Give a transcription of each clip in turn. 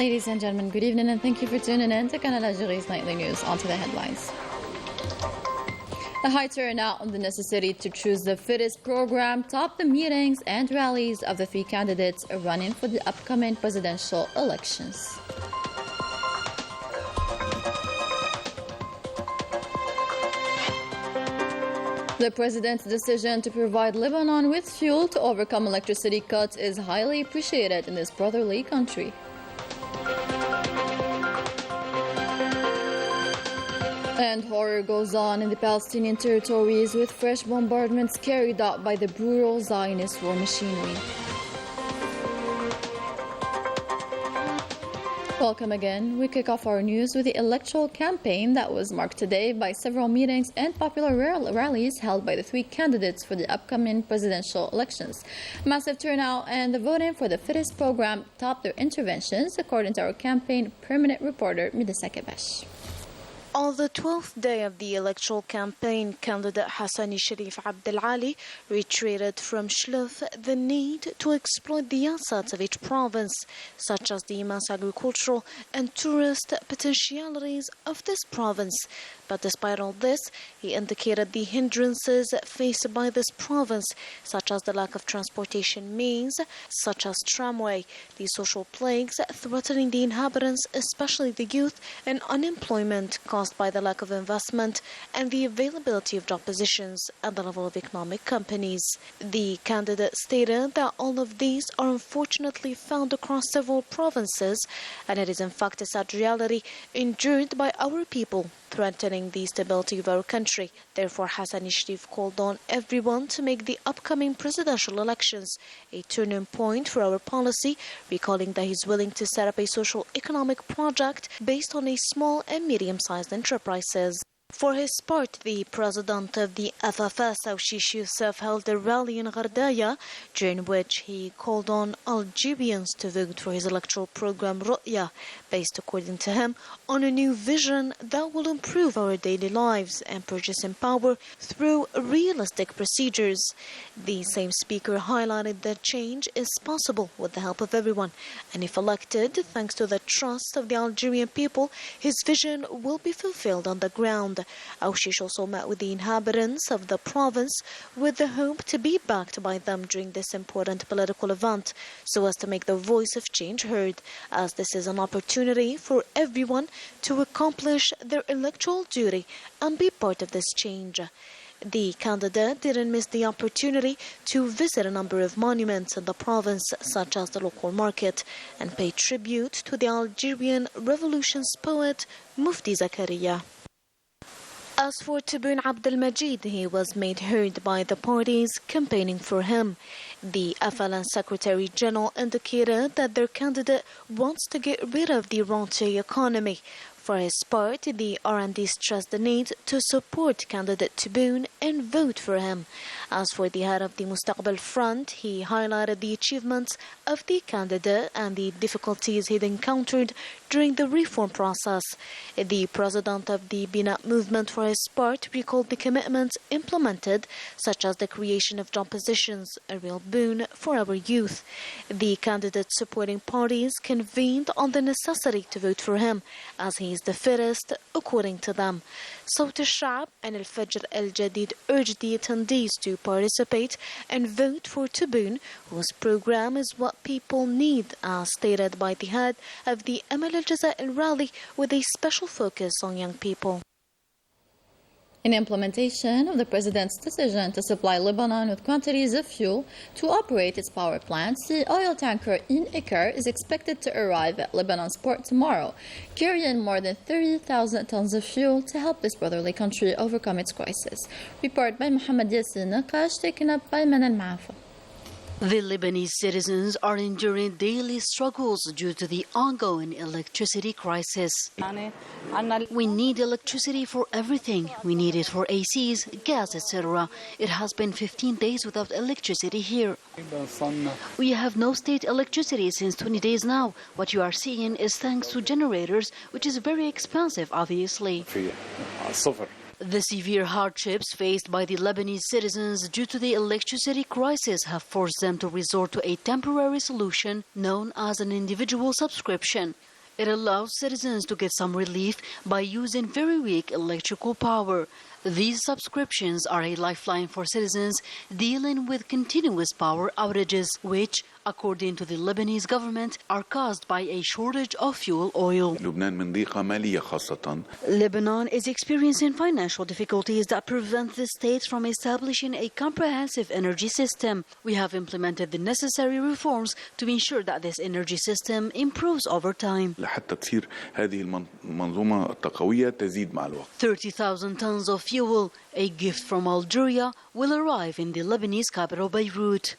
Ladies and gentlemen, good evening and thank you for tuning in to Canal Algérie's nightly news. On to the headlines. The high turnout on the necessity to choose the fittest program topped the meetings and rallies of the three candidates running for the upcoming presidential elections. The president's decision to provide Lebanon with fuel to overcome electricity cuts is highly appreciated in this brotherly country. And horror goes on in the Palestinian territories with fresh bombardments carried out by the brutal Zionist war machinery. Welcome again. We kick off our news with the electoral campaign that was marked today by several meetings and popular rallies held by the three candidates for the upcoming presidential elections. Massive turnout and the voting for the fittest program topped their interventions, according to our campaign permanent reporter Midasa Kebash. On the 12th day of the electoral campaign, candidate Hassani Sharif Abdelali reiterated from Shlouf the need to exploit the assets of each province, such as the immense agricultural and tourist potentialities of this province. But despite all this, he indicated the hindrances faced by this province, such as the lack of transportation means, such as tramway, the social plagues threatening the inhabitants, especially the youth, and unemployment caused by the lack of investment, and the availability of job positions at the level of economic companies. The candidate stated that all of these are unfortunately found across several provinces, and it is in fact a sad reality endured by our people, threatening the stability of our country. Therefore, Hassani Sharif called on everyone to make the upcoming presidential elections a turning point for our policy, recalling that he's willing to set up a social economic project based on a small and medium-sized enterprises. For his part, the president of the FFS, Awshish Youssef, held a rally in Ghardaya, during which he called on Algerians to vote for his electoral program Ru'ya, based, according to him, on a new vision that will improve our daily lives and purchasing power through realistic procedures. The same speaker highlighted that change is possible with the help of everyone, and if elected, thanks to the trust of the Algerian people, his vision will be fulfilled on the ground. Awshish also met with the inhabitants of the province with the hope to be backed by them during this important political event, so as to make the voice of change heard, as this is an opportunity for everyone to accomplish their electoral duty and be part of this change. The candidate didn't miss the opportunity to visit a number of monuments in the province, such as the local market, and pay tribute to the Algerian Revolution's poet Mufti Zakaria. As for Tebboune Abdelmajid, he was made heard by the parties campaigning for him. The FLN Secretary General indicated that their candidate wants to get rid of the rentier economy. For his part, the R&D stressed the need to support candidate Tebboune and vote for him. As for the head of the Mustaqbal Front, he highlighted the achievements of the candidate and the difficulties he'd encountered during the reform process. The president of the Binat movement, for his part, recalled the commitments implemented, such as the creation of job positions, a real boon for our youth. The candidate supporting parties convened on the necessity to vote for him, as he is the fittest, according to them. Sawt al-Sha'b and Al-Fajr al-Jadid urged the attendees to participate and vote for Tebboune, whose program is what people need, as stated by the head of the Amal al-Jazair rally, with a special focus on young people. In implementation of the president's decision to supply Lebanon with quantities of fuel to operate its power plants, the oil tanker In Ikar is expected to arrive at Lebanon's port tomorrow, carrying more than 30,000 tons of fuel to help this brotherly country overcome its crisis. Report by Mohammed Yassin Naqash, taken up by Manan Maafa. The Lebanese citizens are enduring daily struggles due to the ongoing electricity crisis. We need electricity for everything. We need it for ACs, gas, etc. It has been 15 days without electricity here. We have no state electricity since 20 days now. What you are seeing is thanks to generators, which is very expensive, obviously. The severe hardships faced by the Lebanese citizens due to the electricity crisis have forced them to resort to a temporary solution known as an individual subscription. It allows citizens to get some relief by using very weak electrical power. These subscriptions are a lifeline for citizens dealing with continuous power outages, which, according to the Lebanese government, are caused by a shortage of fuel oil. Lebanon is experiencing financial difficulties that prevent the state from establishing a comprehensive energy system. We have implemented the necessary reforms to ensure that this energy system improves over time. 30,000 tons of fuel, a gift from Algeria, will arrive in the Lebanese capital Beirut.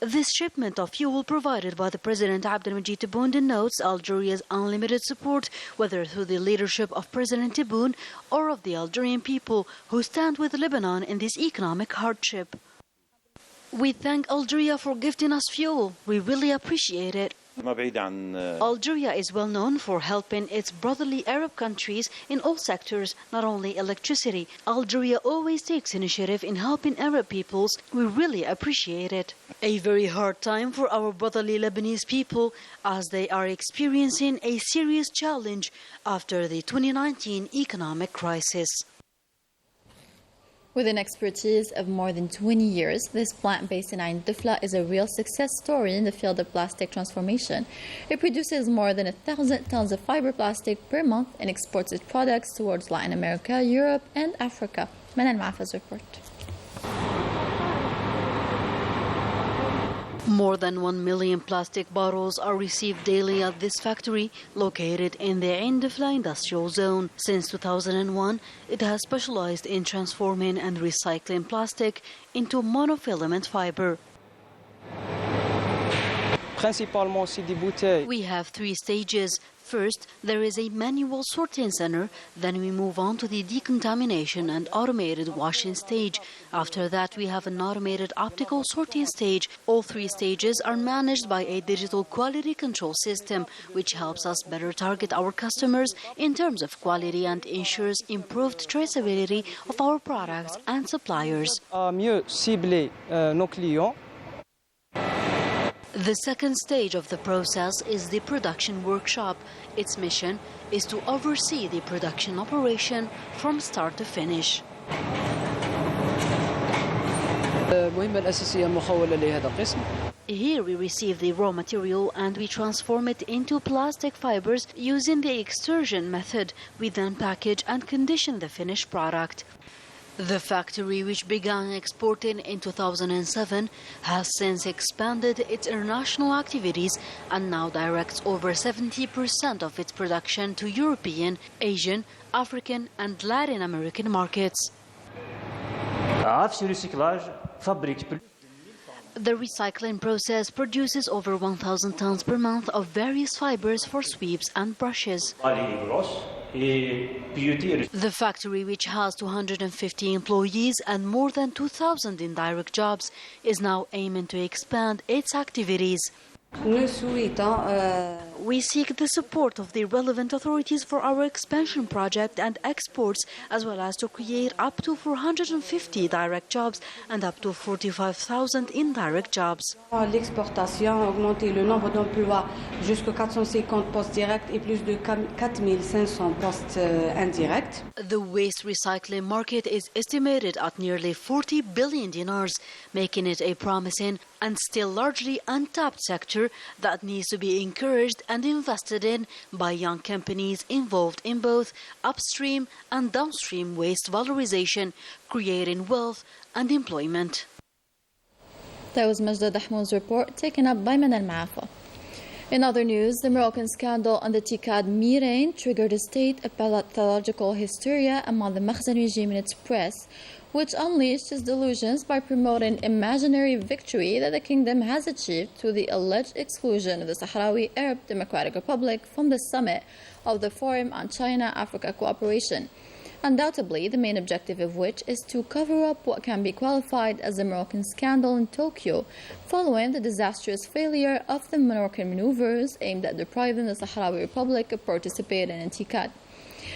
This shipment of fuel provided by the President Abdelmajid Tebboune denotes Algeria's unlimited support, whether through the leadership of President Tebboune or of the Algerian people who stand with Lebanon in this economic hardship. We thank Algeria for gifting us fuel. We really appreciate it. Algeria is well known for helping its brotherly Arab countries in all sectors, not only electricity. Algeria always takes initiative in helping Arab peoples. We really appreciate it. A very hard time for our brotherly Lebanese people as they are experiencing a serious challenge after the 2019 economic crisis. With an expertise of more than 20 years, this plant based in Ain Dufla is a real success story in the field of plastic transformation. It produces more than 1,000 tons of fiber plastic per month and exports its products towards Latin America, Europe, and Africa. Manal Maafa's report. More than 1 million plastic bottles are received daily at this factory, located in the Ain Dufla industrial zone. Since 2001, it has specialized in transforming and recycling plastic into monofilament fiber. We have 3 stages. First, there is a manual sorting center, then we move on to the decontamination and automated washing stage. After that, we have an automated optical sorting stage. All 3 stages are managed by a digital quality control system, which helps us better target our customers in terms of quality and ensures improved traceability of our products and suppliers. The second stage of the process is the production workshop. Its mission is to oversee the production operation from start to finish. Here we receive the raw material and we transform it into plastic fibers using the extrusion method. We then package and condition the finished product. The factory, which began exporting in 2007, has since expanded its international activities and now directs over 70% of its production to European, Asian, African and Latin American markets. The recycling process produces over 1,000 tons per month of various fibers for sweeps and brushes. The factory, which has 250 employees and more than 2,000 indirect jobs, is now aiming to expand its activities. We seek the support of the relevant authorities for our expansion project and exports, as well as to create up to 450 direct jobs and up to 45,000 indirect jobs. L'exportation a augmenté le nombre d'emplois jusqu'à 450 postes directs et plus de 4,500 postes indirects. The waste recycling market is estimated at nearly 40 billion dinars, making it a promising and still largely untapped sector that needs to be encouraged and invested in by young companies involved in both upstream and downstream waste valorization, creating wealth and employment. That was Majda Dahmoun's report, taken up by Manal Maafa. In other news, the Moroccan scandal on the Tikad Mirain triggered a state of pathological hysteria among the Makhzen regime and its press, which unleashed its delusions by promoting imaginary victory that the kingdom has achieved through the alleged exclusion of the Sahrawi Arab Democratic Republic from the summit of the Forum on China-Africa Cooperation. Undoubtedly, the main objective of which is to cover up what can be qualified as the Moroccan scandal in Tokyo, following the disastrous failure of the Moroccan maneuvers aimed at depriving the Sahrawi Republic of participating in Tikad.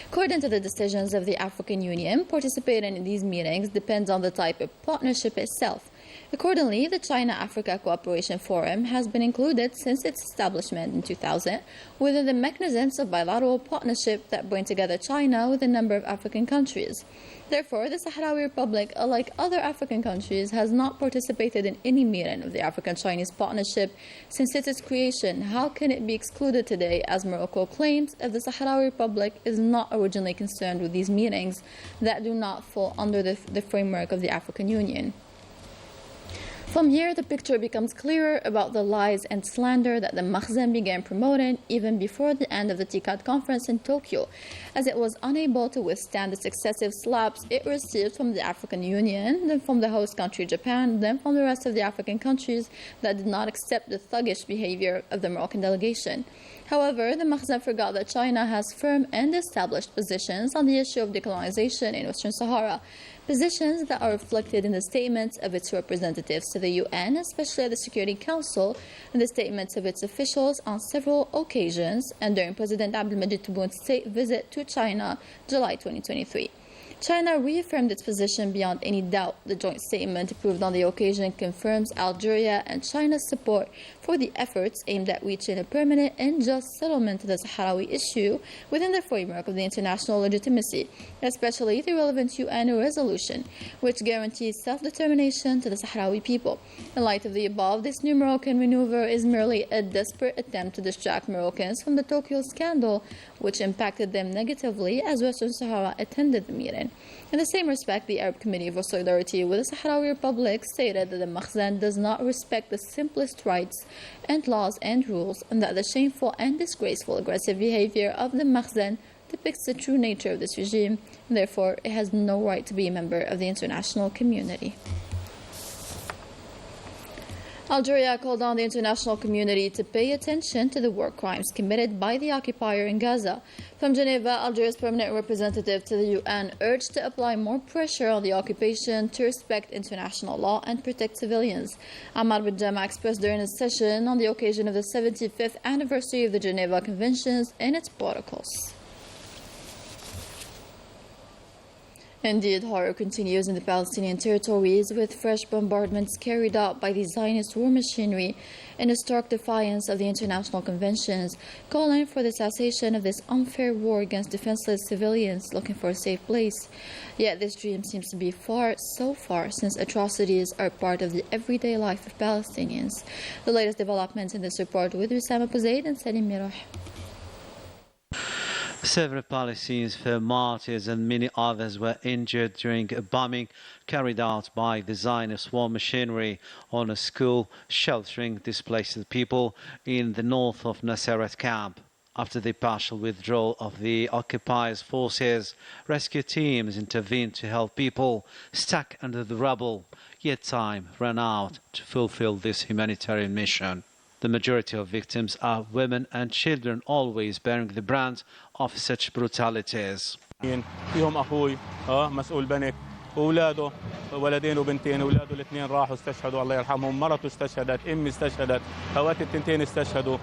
According to the decisions of the African Union, participating in these meetings depends on the type of partnership itself. Accordingly, the China-Africa Cooperation Forum has been included since its establishment in 2000 within the mechanisms of bilateral partnership that bring together China with a number of African countries. Therefore, the Sahrawi Republic, unlike other African countries, has not participated in any meeting of the African-Chinese Partnership since its creation. How can it be excluded today, as Morocco claims, if the Sahrawi Republic is not originally concerned with these meetings that do not fall under the framework of the African Union? From here, the picture becomes clearer about the lies and slander that the Makhzen began promoting even before the end of the TICAD conference in Tokyo, as it was unable to withstand the successive slaps it received from the African Union, then from the host country Japan, then from the rest of the African countries that did not accept the thuggish behavior of the Moroccan delegation. However, the Makhzen forgot that China has firm and established positions on the issue of decolonization in Western Sahara, positions that are reflected in the statements of its representatives to the UN, especially at the Security Council, and the statements of its officials on several occasions, and during President Abdelmajid Tebboun's state visit to China, July 2023. China reaffirmed its position beyond any doubt. The joint statement approved on the occasion confirms Algeria and China's support for the efforts aimed at reaching a permanent and just settlement of the Sahrawi issue within the framework of the international legitimacy, especially the relevant UN resolution, which guarantees self-determination to the Sahrawi people. In light of the above, this new Moroccan maneuver is merely a desperate attempt to distract Moroccans from the Tokyo scandal, which impacted them negatively as Western Sahara attended the meeting. In the same respect, the Arab Committee for Solidarity with the Sahrawi Republic stated that the Makhzen does not respect the simplest rights and laws and rules, and that the shameful and disgraceful aggressive behavior of the Makhzen depicts the true nature of this regime, and therefore it has no right to be a member of the international community. Algeria called on the international community to pay attention to the war crimes committed by the occupier in Gaza. From Geneva, Algeria's permanent representative to the UN urged to apply more pressure on the occupation to respect international law and protect civilians. Ammar bin Jama expressed during a session on the occasion of the 75th anniversary of the Geneva Conventions and its protocols. Indeed, horror continues in the Palestinian territories, with fresh bombardments carried out by the Zionist war machinery in a stark defiance of the international conventions, calling for the cessation of this unfair war against defenseless civilians looking for a safe place. Yet this dream seems to be so far, since atrocities are part of the everyday life of Palestinians. The latest developments in this report with Wissam Abuzaid and Salim Miroh. Several Palestinians fell martyrs and many others were injured during a bombing carried out by the Zionist war machinery on a school sheltering displaced people in the north of Naseret camp. After the partial withdrawal of the occupiers' forces, rescue teams intervened to help people stuck under the rubble, yet time ran out to fulfill this humanitarian mission. The majority of victims are women and children, always bearing the brunt of such brutalities. فيهم أخوي مسؤول بنك وأولاده ولدين وبنتين أولاده الاثنين راحوا استشهدوا الله يرحمهم مرته استشهدت أمي استشهدت خواتي التنتين استشهدوا.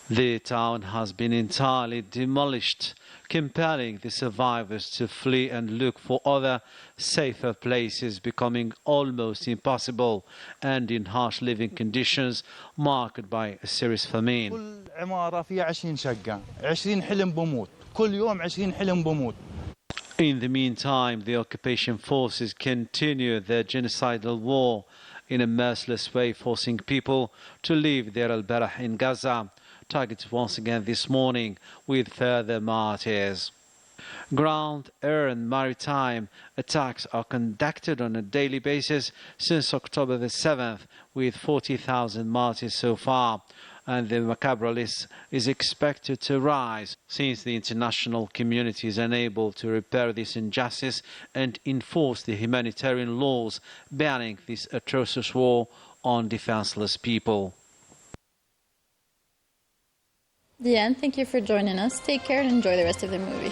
The town has been entirely demolished, compelling the survivors to flee and look for other safer places, becoming almost impossible and in harsh living conditions marked by a serious famine. كل عمارة فيها 20 شقة 20 حلم بموت كل يوم 20 حلم بموت. In the meantime, the occupation forces continue their genocidal war in a merciless way, forcing people to leave Deir al-Barah in Gaza, targeted once again this morning with further martyrs. Ground, air and maritime attacks are conducted on a daily basis since October the 7th, with 40,000 martyrs so far, and the macabre list is expected to rise since the international community is unable to repair this injustice and enforce the humanitarian laws banning this atrocious war on defenseless people. The end. Thank you for joining us. Take care and enjoy the rest of the movie.